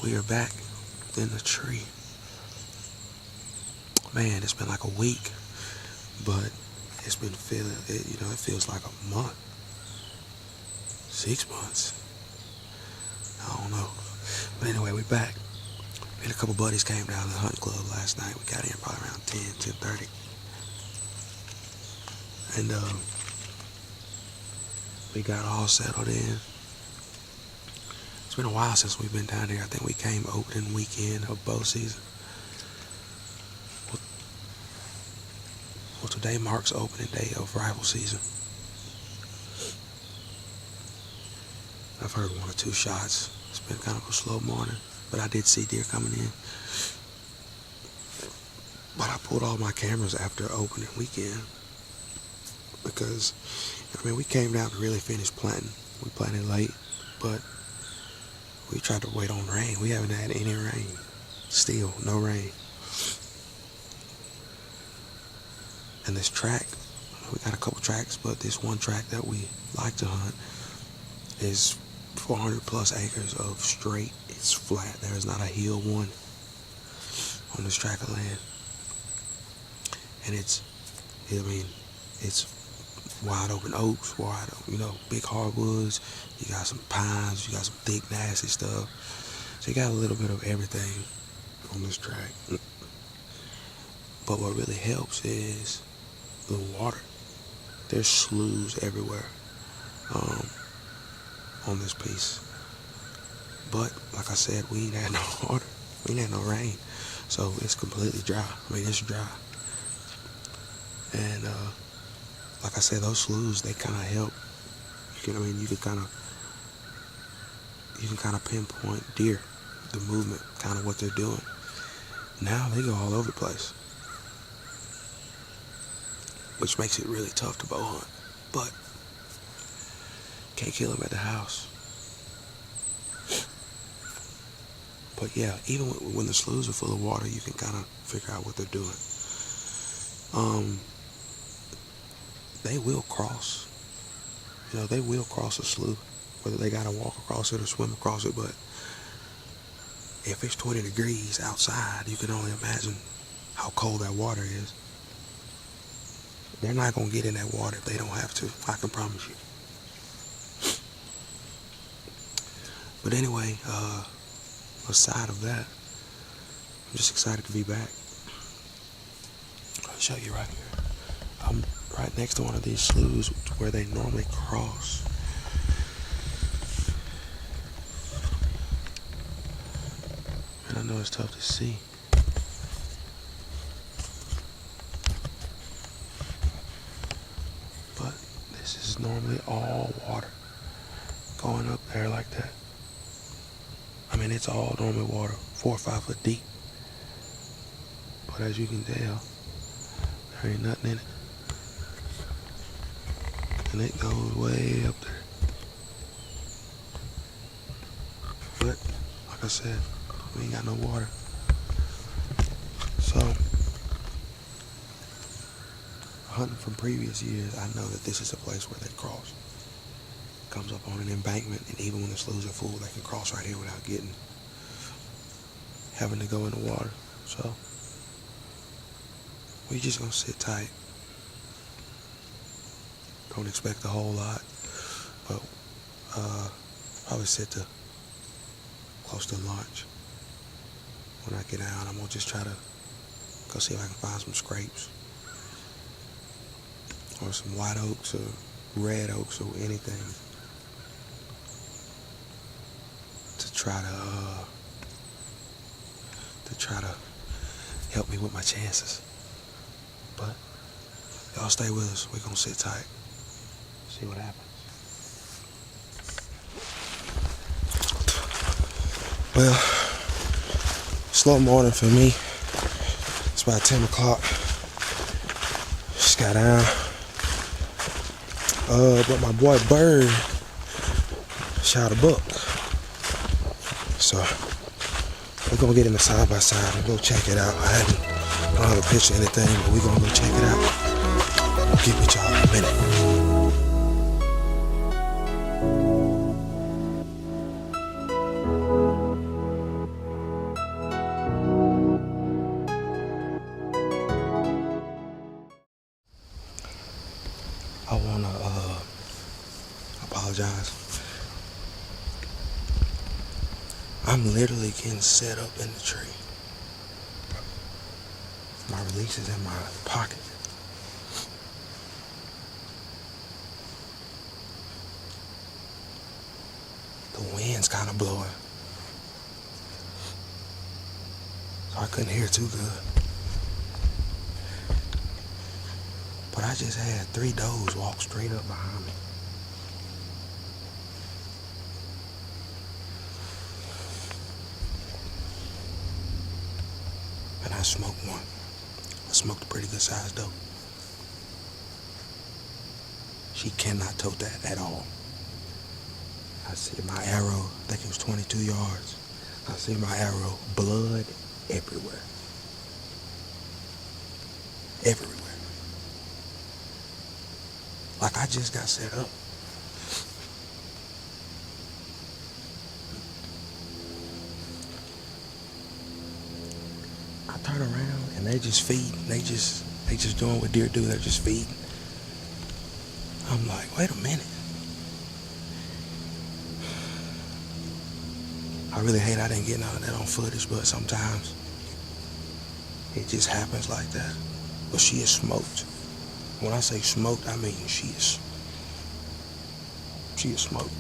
We are back in the tree. Man, it's been like a week, but it's been feeling, it feels like a month, 6 months. I don't know. But anyway, we're back. Me and a couple buddies came down to the hunting club last night. We got in probably around 10:30. And we got all settled in. It's been a while since we've been down here. I think we came opening weekend of bow season. Well, today marks opening day of rifle season. I've heard one or two shots. It's been kind of a slow morning, but I did see deer coming in. But I pulled all my cameras after opening weekend because, we came down to really finish planting. We planted late, but we tried to wait on rain. We haven't had any rain. Still, no rain. And this track, we got a couple tracks, but this one track that we like to hunt is 400 plus acres of straight. It's flat. There is not a hill one on this tract of land. And it's wide open oaks, big hardwoods. You got some pines, you got some thick, nasty stuff. So you got a little bit of everything on this track. But what really helps is the water. There's sloughs everywhere on this piece. But like I said, we ain't had no water. We ain't had no rain. So it's completely dry. It's dry. And like I said, those sloughs, they kind of help. You can kind of pinpoint deer, the movement, kind of what they're doing. Now they go all over the place, which makes it really tough to bow hunt. But can't kill them at the house. But yeah, even when the sloughs are full of water, you can kind of figure out what they're doing. They will cross. They will cross a slough, whether they gotta walk across it or swim across it. But if it's 20 degrees outside, you can only imagine how cold that water is. They're not gonna get in that water if they don't have to. I can promise you. But anyway, aside of that, I'm just excited to be back. I'll show you right here. I'm right next to one of these sloughs where they normally cross. And I know it's tough to see. But this is normally all water going up there like that. It's all normal water, 4 or 5 foot deep. But as you can tell, there ain't nothing in it. And it goes way up there. But, like I said, we ain't got no water. So, hunting from previous years, I know that this is a place where they cross. Comes up on an embankment, and even when the sloughs are full, they can cross right here without having to go in the water. So we just gonna sit tight. Don't expect a whole lot, but probably sit to close to lunch. When I get out, I'm gonna just try to go see if I can find some scrapes or some white oaks or red oaks or anything to try to help me with my chances. But y'all stay with us. We're gonna sit tight, see what happens. Well, slow morning for me. It's about 10 o'clock. Just got down. But my boy Bird shot a buck. So we're gonna get in the side by side and go check it out. I don't have a picture or anything, but we're gonna go check it out. I'll get with y'all in a minute. apologize. I'm literally getting set up in the tree. My release is in my pocket. The wind's kind of blowing, so I couldn't hear too good. But I just had 3 does walk straight up behind me. And I smoked one. I smoked a pretty good sized doe. She cannot tote that at all. I see my arrow, I think it was 22 yards. I see my arrow, blood everywhere. Everywhere. Like I just got set up. I turn around and they just feeding. They just doing what deer do. They're just feeding. I'm like, wait a minute. I really hate I didn't get none of that on footage, but sometimes it just happens like that. But she is smoked. When I say smoked, I mean she is smoked.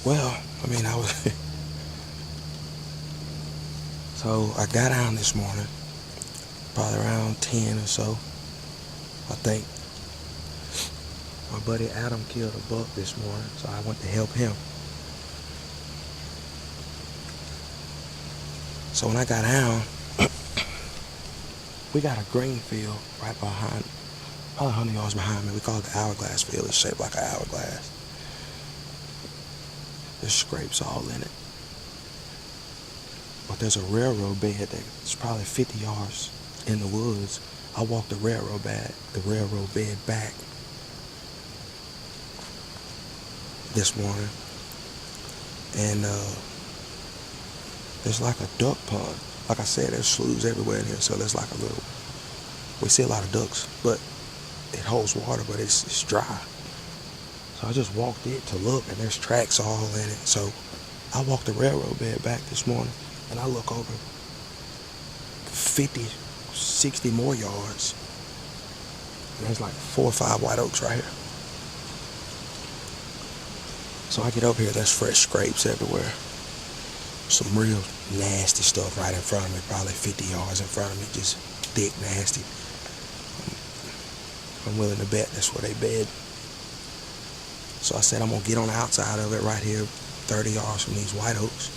Well, I mean, I was so I got down this morning, probably around 10 or so, I think. My buddy Adam killed a buck this morning, so I went to help him. So when I got down, we got a green field right behind, probably 100 yards behind me. We call it the hourglass field. It's shaped like an hourglass. There's scrapes all in it. But there's a railroad bed that's probably 50 yards in the woods. I walked the railroad bed back this morning. And there's like a duck pond. Like I said, there's sloughs everywhere in here, so there's like a little, we see a lot of ducks, but it holds water, but it's dry. So I just walked it to look, and there's tracks all in it. So I walked the railroad bed back this morning, and I look over 50, 60 more yards. And there's like 4 or 5 white oaks right here. So I get over here, there's fresh scrapes everywhere. Some real nasty stuff right in front of me, probably 50 yards in front of me, just thick, nasty. I'm willing to bet that's where they bed. So I said I'm gonna get on the outside of it right here, 30 yards from these white oaks,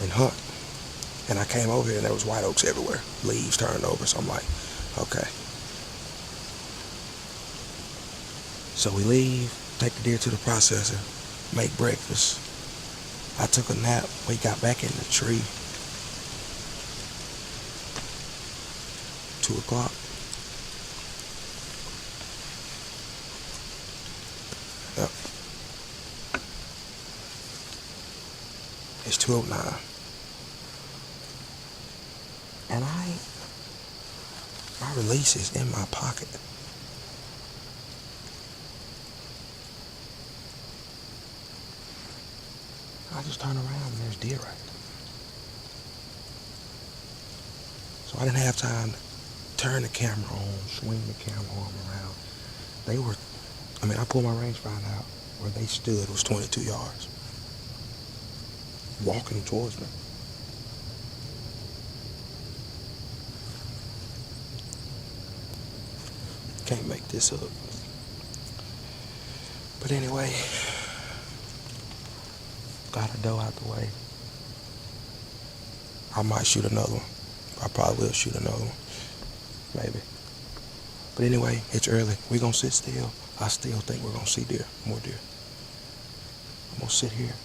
and hunt. And I came over here and there was white oaks everywhere, leaves turned over. So I'm like, okay. So we leave, take the deer to the processor, make breakfast. I took a nap. We got back in the tree. 2 o'clock. Yep. It's 2:09. And my release is in my pocket. I just turn around and there's deer right there. So I didn't have time to turn the camera on, swing the camera arm around. I pulled my rangefinder out. Where they stood was 22 yards. Walking towards me. Can't make this up. But anyway, got a doe out the way. I might shoot another one. I probably will shoot another one. Maybe. But anyway, it's early. We're going to sit still. I still think we're going to see deer. More deer. I'm going to sit here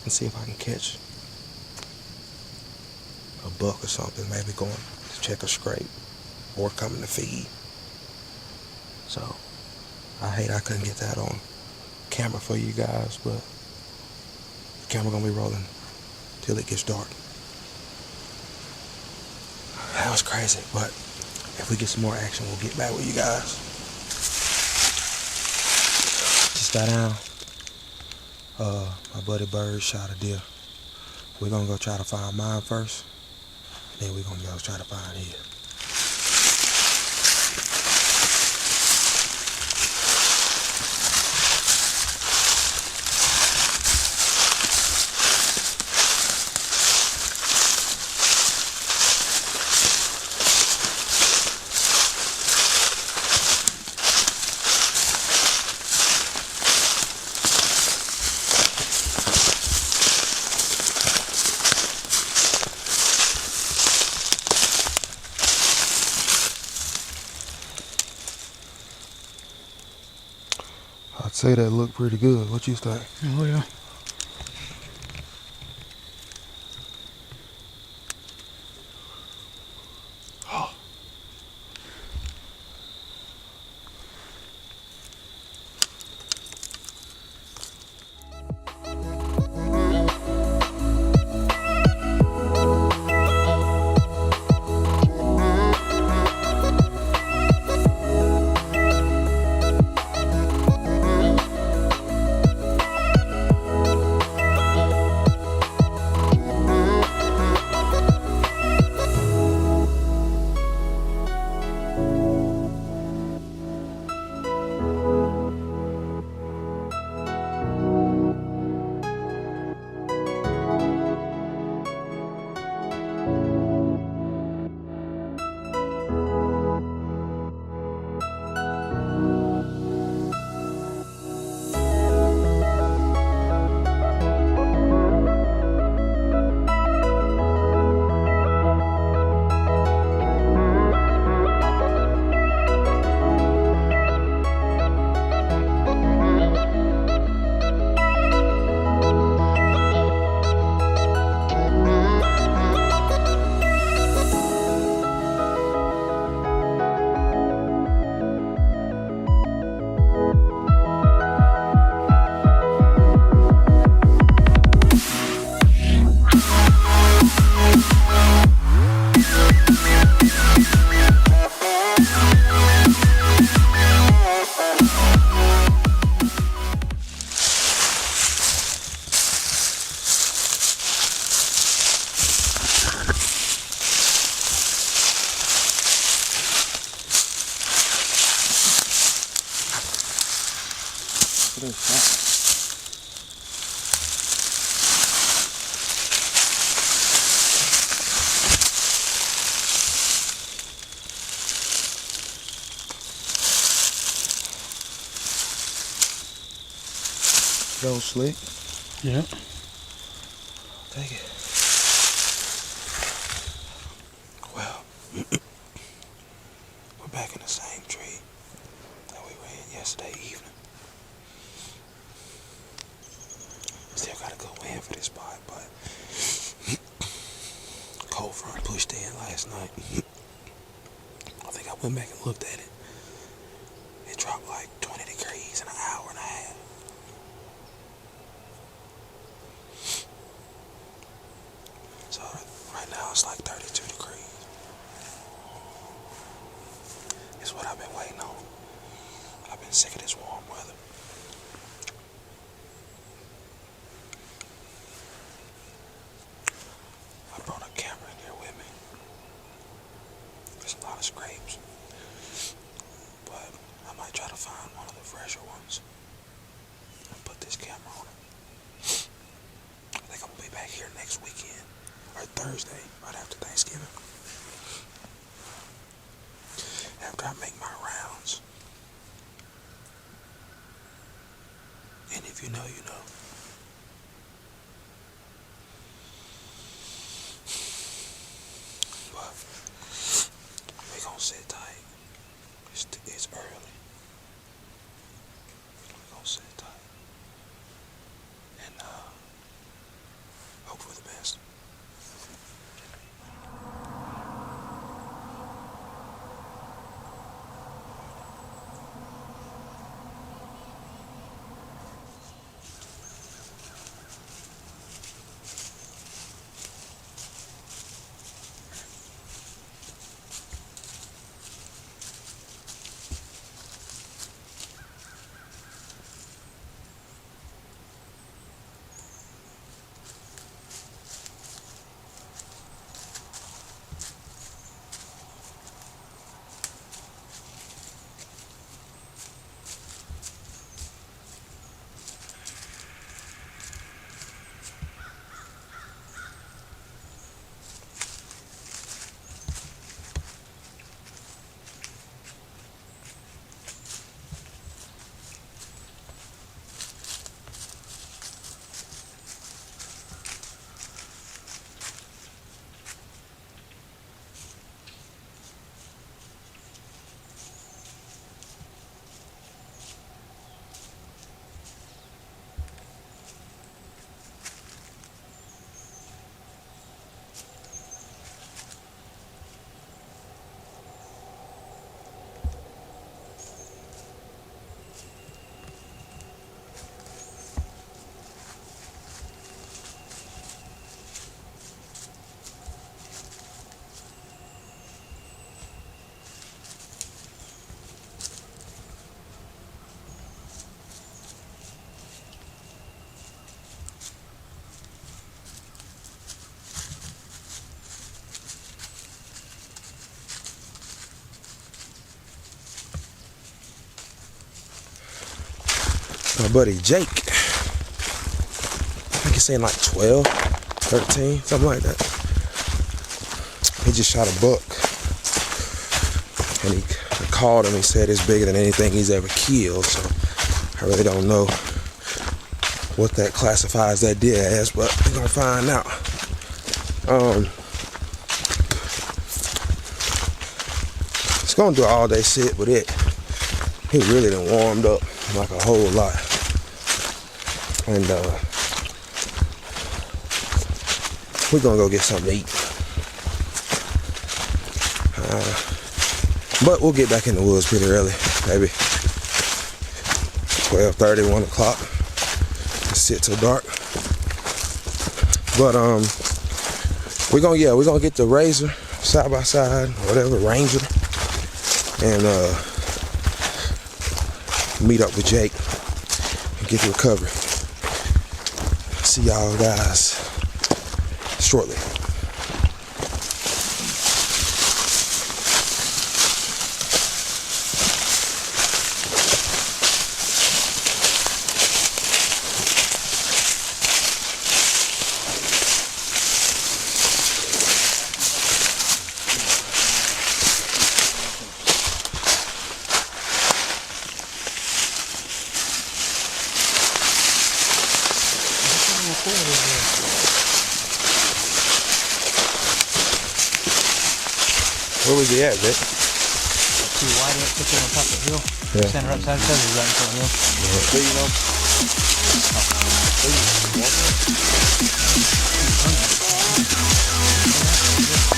and see if I can catch a buck or something. Maybe going to check a scrape or coming to feed. So, I hate I couldn't get that on camera for you guys, but the camera going to be rolling till it gets dark. That was crazy, but if we get some more action, we'll get back with you guys. Just got down. My buddy Bird shot a deer. We're gonna go try to find mine first, then we're gonna go try to find his. I'd say that looked pretty good. What you think? Oh yeah. Joe Slick. Yeah. Take it. Well, we're back in the same tree that we were in yesterday evening. Still got a good wind for this spot, but cold front pushed in last night. I think I went back and looked at it. It dropped like 20 degrees in an hour and a half. So right now it's like 32 degrees. It's what I've been waiting on. I've been sick of this warm weather. I brought a camera in here with me. There's a lot of scrapes, but I might try to find one of the fresher ones and put this camera on it. I think I'm gonna be back here next weekend, or Thursday, right after Thanksgiving. After I make my rounds. And if you know, you know. But we gonna sit tight. It's early. We gonna sit tight. And hope for the best. My buddy Jake, I think he's saying like 12, 13, something like that. He just shot a buck. And he called him, he said it's bigger than anything he's ever killed. So I really don't know what that classifies that deer as, but we're gonna find out. It's gonna do an all day sit with it. He really done warmed up like a whole lot. And we're gonna go get something to eat. But we'll get back in the woods pretty early, maybe 12:30, 1 o'clock. Sit till dark. But we're gonna get the Razor side by side, whatever, Ranger, and meet up with Jake and get the recovery. See y'all guys shortly. Where was he at, Vic? Too wide, it puts you on top of the hill. Yeah. Stand her upside down, he's right in front of the hill. So you know. So you know.